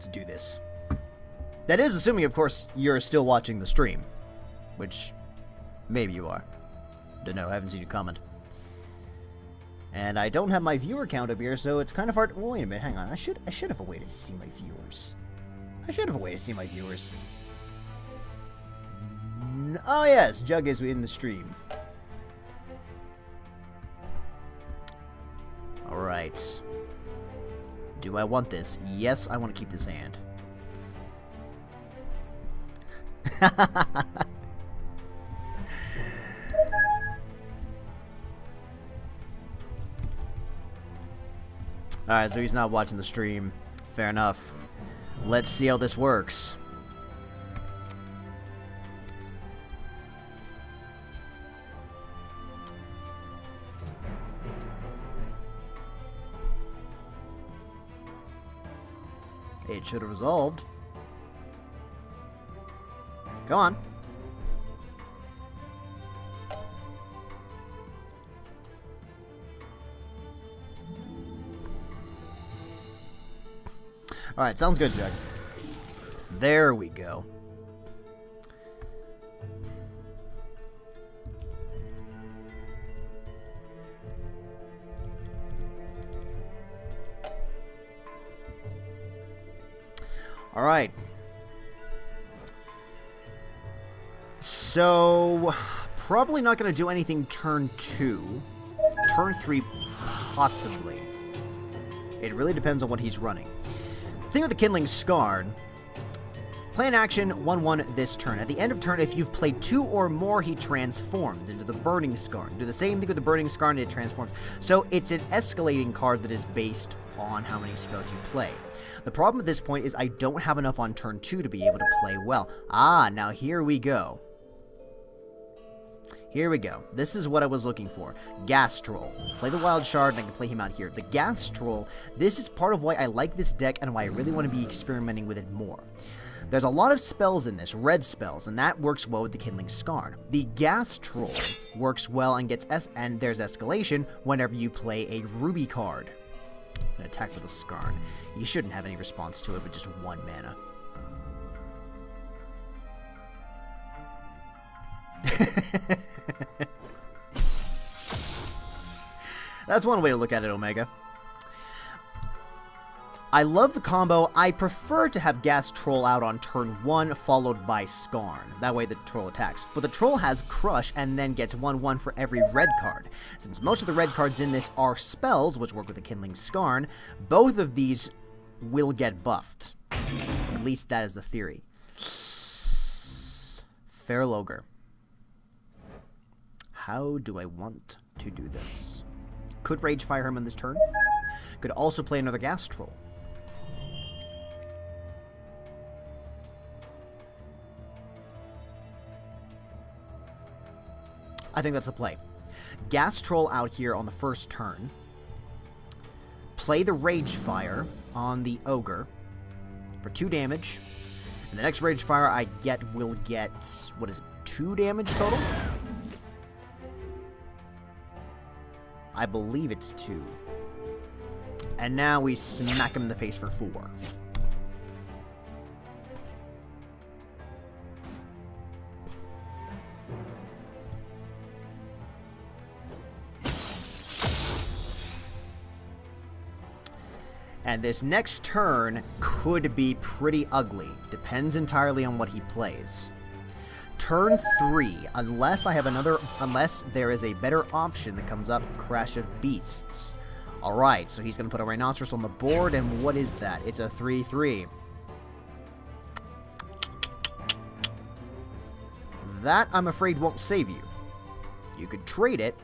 to do this. That is assuming, of course, you're still watching the stream. Which, maybe you are. Don't know, haven't seen you comment. And I don't have my viewer count up here, so it's kind of hard. Oh, wait a minute, hang on. I should have a way to see my viewers. I should have a way to see my viewers. Oh yes, Jug is in the stream. Alright. Do I want this? Yes, I want to keep this hand. Alright, so he's not watching the stream. Fair enough. Let's see how this works. It should have resolved. Come on. Alright, sounds good, Jug. There we go. Alright. So, probably not going to do anything turn 2. Turn 3, possibly. It really depends on what he's running. The thing with the Kindling Scarn, play an action 1/1 this turn. At the end of turn, if you've played 2 or more, he transforms into the Burning Scarn. Do the same thing with the Burning Scarn, it transforms. So it's an escalating card that is based on how many spells you play. The problem at this point is I don't have enough on turn 2 to be able to play well. Ah, now here we go. Here we go. This is what I was looking for. Gas Troll. Play the Wild Shard and I can play him out here. The Gas Troll, this is part of why I like this deck and why I really want to be experimenting with it more. There's a lot of spells in this, red spells, and that works well with the Kindling Scarn. The Gas Troll works well and gets and there's escalation whenever you play a Ruby card. An attack with a Scarn. You shouldn't have any response to it with just 1 mana. That's one way to look at it, Omega. I love the combo. I prefer to have Gas Troll out on turn 1, followed by Scarn. That way the Troll attacks. But the Troll has Crush, and then gets 1/1 for every red card. Since most of the red cards in this are spells, which work with the Kindling Scarn, both of these will get buffed. At least that is the theory. Feral Ogre. How do I want to do this? Could Rage Fire him on this turn. Could also play another Gas Troll. I think that's a play. Gas Troll out here on the first turn. Play the Rage Fire on the Ogre for 2 damage. And the next Rage Fire I get will get, what is it, 2 damage total? I believe it's 2. And now we smack him in the face for 4. And this next turn could be pretty ugly. Depends entirely on what he plays. Turn 3, unless there is a better option that comes up, Crash of Beasts. Alright, so he's going to put a Rhinoceros on the board, and what is that? It's a 3/3. That, I'm afraid, won't save you. You could trade it.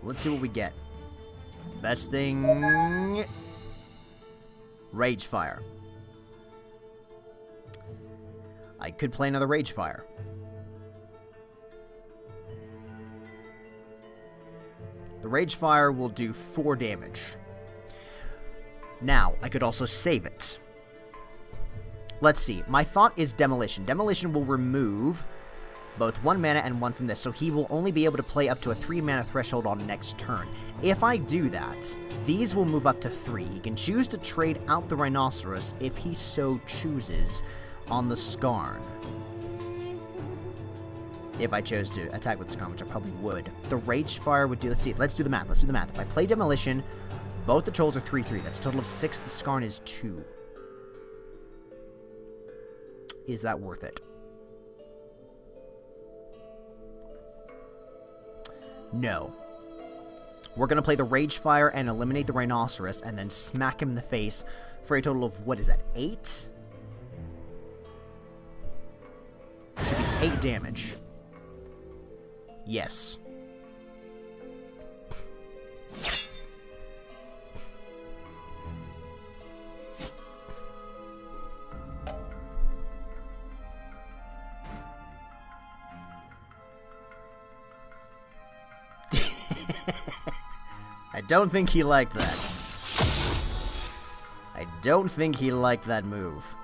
Let's see what we get. Best thing... Rage Fire. I could play another Rage Fire. The Rage Fire will do 4 damage. Now, I could also save it. Let's see. My thought is Demolition. Demolition will remove both 1 mana and 1 from this, so he will only be able to play up to a 3 mana threshold on next turn. If I do that, these will move up to 3. He can choose to trade out the Rhinoceros if he so chooses on the Skarn. If I chose to attack with the Skarn, which I probably would. The Rage Fire would do... Let's do the math. If I play Demolition, both the Trolls are 3/3. That's a total of 6. The Skarn is 2. Is that worth it? No. We're going to play the Rage Fire and eliminate the Rhinoceros, and then smack him in the face for a total of, what is that, 8? Should be 8 damage. Yes. I don't think he liked that. I don't think he liked that move.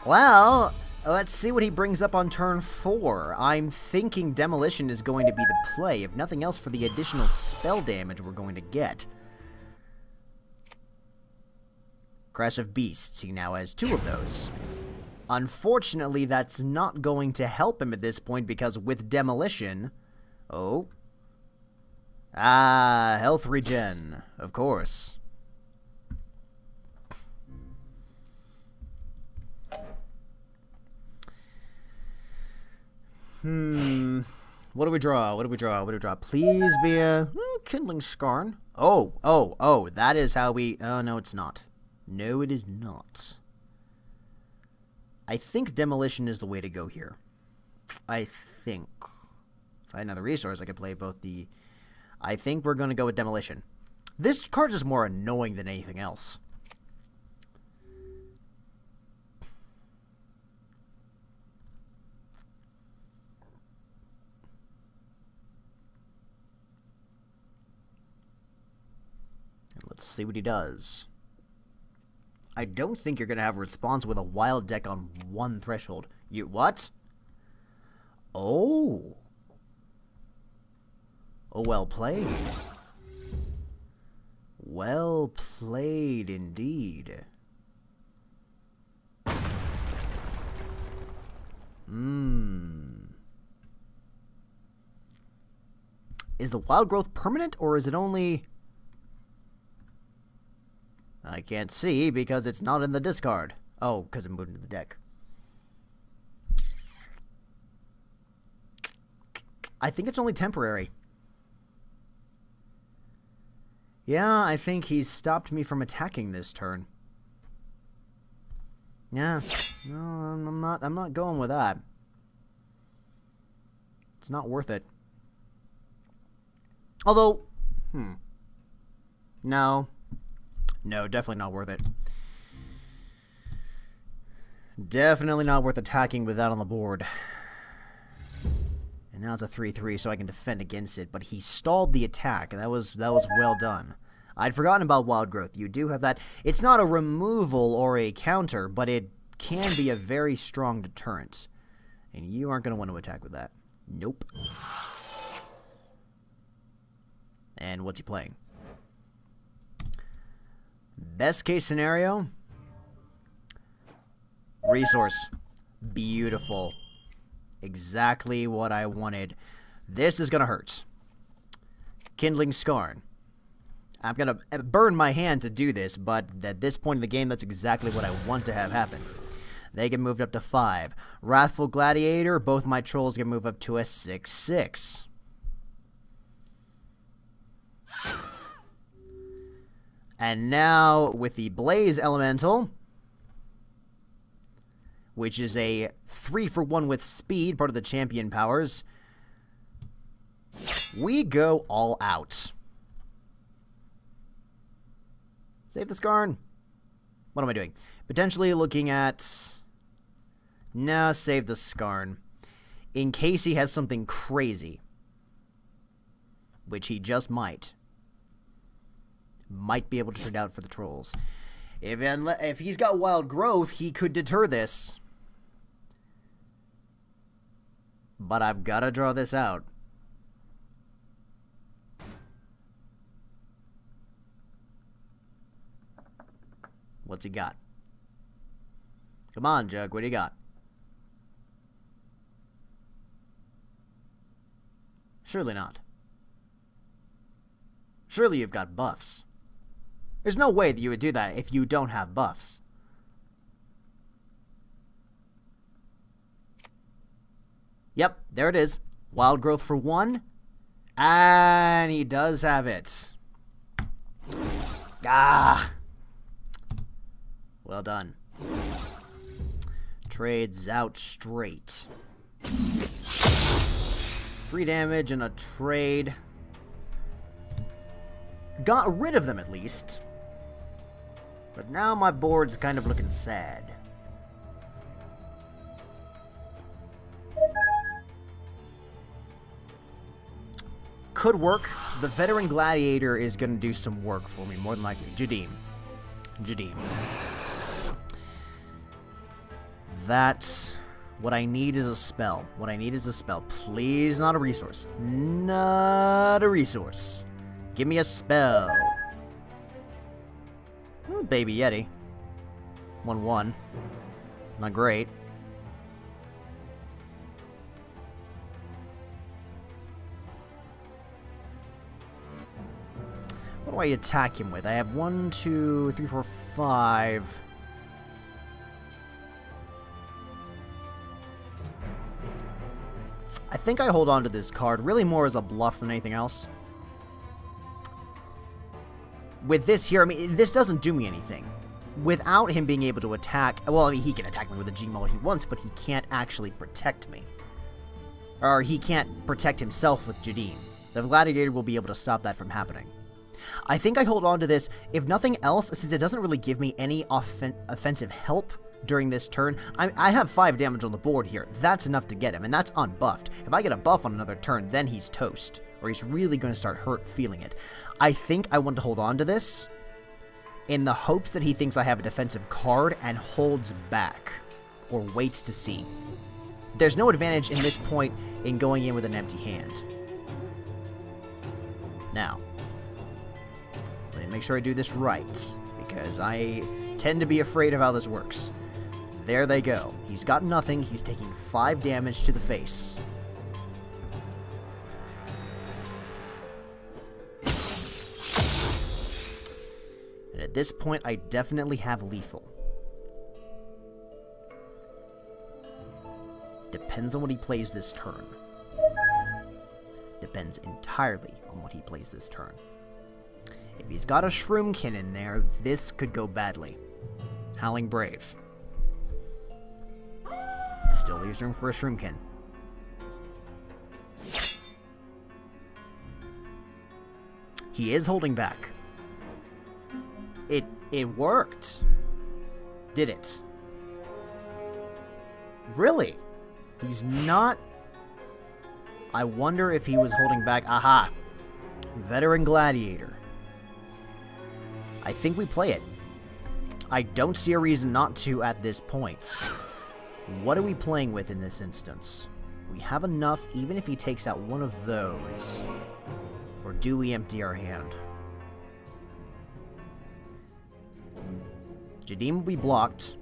Well, let's see what he brings up on turn 4. I'm thinking Demolition is going to be the play, if nothing else for the additional spell damage we're going to get. Crash of Beasts, he now has 2 of those. Unfortunately, that's not going to help him at this point, because with Demolition... Oh. Ah, health regen, of course. What do we draw? Please be a Kindling Skarn. Oh, that is how we... Oh, no, it's not. No, it is not. I think Demolition is the way to go here. I think. If I had another resource, I could play both the... I think we're going to go with Demolition. This card is more annoying than anything else. And let's see what he does. I don't think you're going to have a response with a wild deck on 1 threshold. You... What? Oh. Oh, well played. Well played, indeed. Is the wild growth permanent, or is it only... I can't see, because it's not in the discard. Oh, because it moved into the deck. I think it's only temporary. Yeah, I think he's stopped me from attacking this turn. Yeah, no, I'm not going with that. It's not worth it. Although, no, definitely not worth it. Definitely not worth attacking with that on the board. And now it's a 3/3, so I can defend against it. But he stalled the attack. That was well done. I'd forgotten about Wild Growth. You do have that. It's not a removal or a counter, but it can be a very strong deterrent. And you aren't going to want to attack with that. Nope. And what's he playing? Best case scenario. Resource. Beautiful. Exactly what I wanted. This is going to hurt. Kindling Skarn. I'm going to burn my hand to do this, but at this point in the game, that's exactly what I want to have happen. They get moved up to 5. Wrathful Gladiator, both my trolls get moved up to a 6/6. And now, with the Blaze Elemental, which is a 3-for-1 with speed, part of the champion powers, we go all out. Save the Skarn. What am I doing? Potentially looking at... Nah, save the Skarn. In case he has something crazy. Which he just might. Might be able to trade out for the trolls. If he's got Wild Growth, he could deter this. But I've got to draw this out. What's he got? Come on, Jug, what do you got? Surely not. Surely you've got buffs. There's no way that you would do that if you don't have buffs. Yep, there it is. Wild growth for 1. And he does have it. Ah! Well done. Trades out straight. 3 damage and a trade. Got rid of them at least. But now my board's kind of looking sad. Could work. The Veteran Gladiator is going to do some work for me, more than likely. Jadim. That's... What I need is a spell. Please, not a resource. Not a resource. Give me a spell. Ooh, Baby Yeti. 1/1. Not great. What do I attack him with? I have 1, 2, 3, 4, 5. I think I hold on to this card, really more as a bluff than anything else. With this here, I mean, this doesn't do me anything. Without him being able to attack... Well, I mean, he can attack me with a Gmaul he wants, but he can't actually protect me. Or he can't protect himself with Jadim. The Gladiator will be able to stop that from happening. I think I hold on to this, if nothing else, since it doesn't really give me any offensive help during this turn. I have 5 damage on the board here. That's enough to get him, and that's unbuffed. If I get a buff on another turn, then he's toast. Or he's really going to start feeling it. I think I want to hold on to this in the hopes that he thinks I have a defensive card and holds back. Or waits to see. There's no advantage in this point in going in with an empty hand. Now, let me make sure I do this right, because I tend to be afraid of how this works. There they go. He's got nothing. He's taking 5 damage to the face. And at this point, I definitely have lethal. Depends on what he plays this turn. Depends entirely on what he plays this turn. If he's got a Shroomkin in there, this could go badly. Howling Brave. Still leaves room for a Shroomkin. He is holding back. It worked. Did it? Really? He's not... I wonder if he was holding back. Aha! Veteran Gladiator. I think we play it. I don't see a reason not to at this point. What are we playing with in this instance? We have enough even if he takes out one of those. Or do we empty our hand? Jadim will be blocked.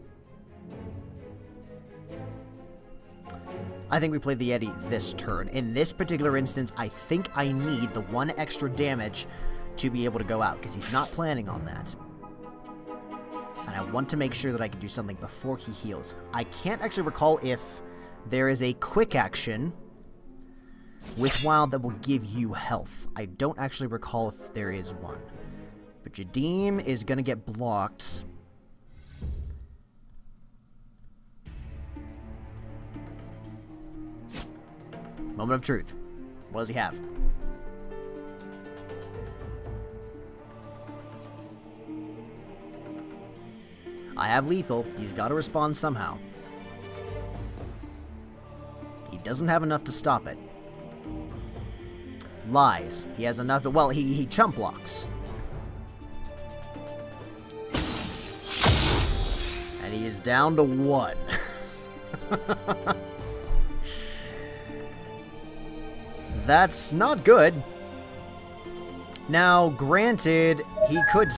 I think we play the Yeti this turn. In this particular instance, I think I need the 1 extra damage to be able to go out, because he's not planning on that. And I want to make sure that I can do something before he heals. I can't actually recall if there is a quick action with Wild that will give you health. I don't actually recall if there is one. But Jadim is going to get blocked. Moment of truth. What does he have? I have lethal. He's got to respond somehow. He doesn't have enough to stop it. Lies. He has enough to... Well, he chump blocks. And he is down to 1. That's not good. Now, granted, he could